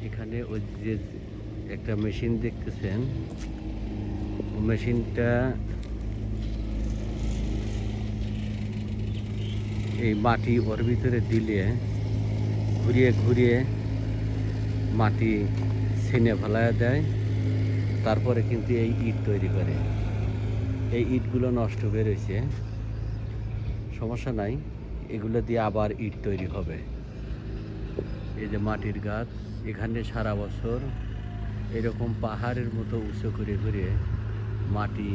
এখানে ওই যে একটা মেশিন দেখতেছেন, মেশিনটা এই মাটি ওর ভিতরে দিলে ঘুরিয়ে ঘুরিয়ে মাটি ছিনে ফেলায় দেয়, তারপরে কিন্তু এই ইট তৈরি করে। এই ইটগুলো নষ্ট বেরোইছে, সমস্যা নাই, এগুলো দিয়ে আবার ইট তৈরি হবে। এই যে মাটির গাছ, এখানে সারা বছর এরকম পাহাড়ের মতো উঁচু করে করে মাটি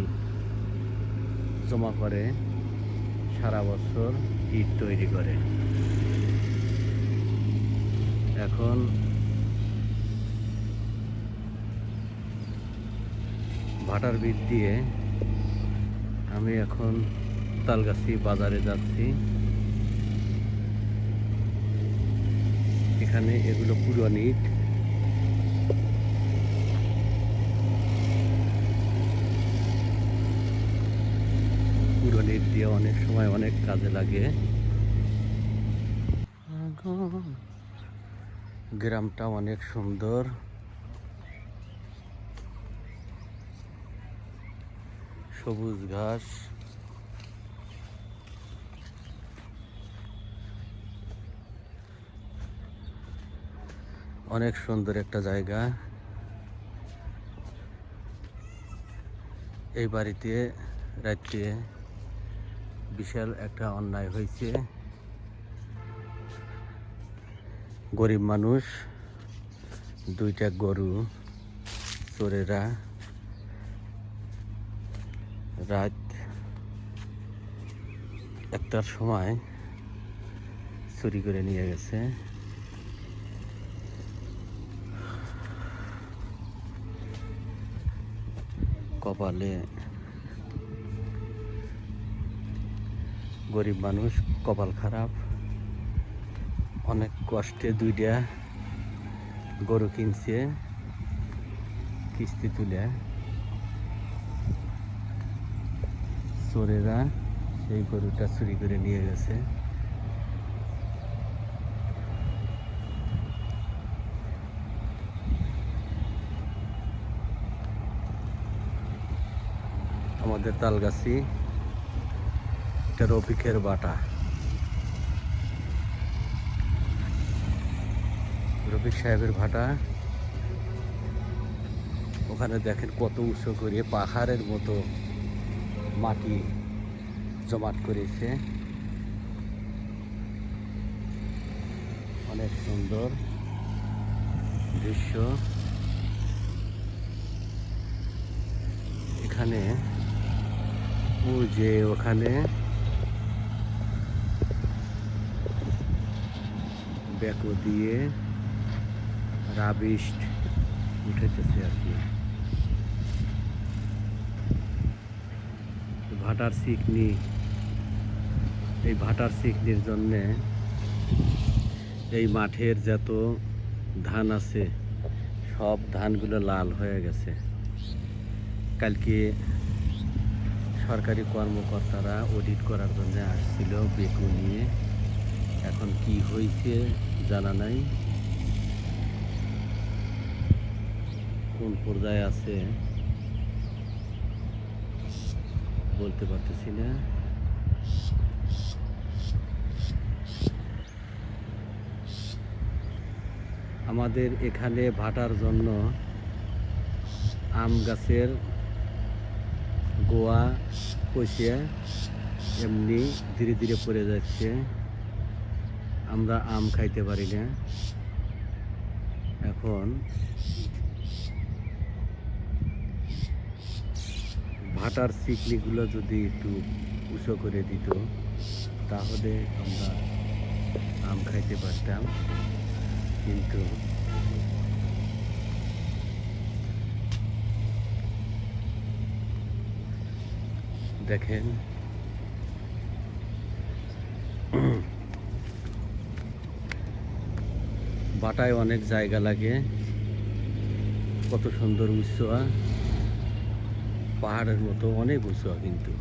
জমা করে সারা বছর ইট তৈরি করে। এখন ভাটার বীজ দিয়ে আমি এখন তালগাছি বাজারে যাচ্ছি। এখানে এগুলো পুরান ইট, পুরান ইট দিয়ে অনেক সময় অনেক কাজে লাগে। গ্রামটা অনেক সুন্দর, সবুজ ঘাস, অনেক সুন্দর একটা জায়গা। এই বাড়িতে রাত্রে বিশাল একটা অন্যায় হয়েছে। গরিব মানুষ, দুইটা গরু চোরেরা রাত 1টার সময় চুরি করে নিয়ে গেছে। কপালে গরিব মানুষ, কপাল খারাপ। অনেক কষ্টে 2টা গরু কিনছে কিস্তি তুলে, চোরেরা সেই গরুটা চুরি করে নিয়ে গেছে। আমাদের তালগাছি, এটা রফিকের বাটা। রফিক সাহেবের ভাটা। ওখানে দেখেন কত উঁচু করে পাহাড়ের মতো মাটি জমাট করেছে। অনেক সুন্দর দৃশ্য। এখানে ওখানে ব্যাকো দিয়ে রাবিশ উঠেছে আর কি। ভাটার চিকনি, এই ভাটার চিকনির জন্যে এই মাঠের যত ধান আছে সব ধানগুলো লাল হয়ে গেছে। কালকে সরকারি কর্মকর্তারা অডিট করার জন্য আসছিল বেকু নিয়ে। এখন কি হয়েছে জানা নাই, কোন পর্যায়ে আছে বলতে পারতেছি না। আমাদের এখানে ভাটার জন্য আম গাছের গোয়া পচিয়ে এমনি ধীরে ধীরে পড়ে যাচ্ছে, আমরা আম খাইতে পারি না। এখন ভাটার চিকনিগুলো যদি একটু উঁচু করে দিত তাহলে আমরা আম খাইতে পারতাম, কিন্তু দেখেন বাটায় অনেক জায়গা লাগে, কত সুন্দর উঁচু, পাহাড়ের মতো অনেক উঁচু, কিন্তু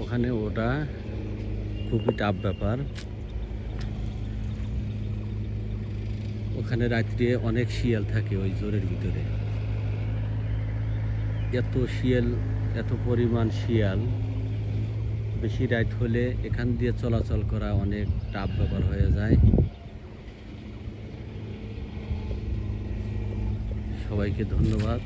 ওখানে ওটা খুবই টাফ ব্যাপার। ওখানে রাত্রে অনেক শিয়াল থাকে ওই জোরের ভিতরে। এত শিয়াল, এত পরিমাণ শিয়াল, বেশি রাত হলে এখান দিয়ে চলাচল করা অনেক টাফ ব্যাপার হয়ে যায়। সবাইকে ধন্যবাদ।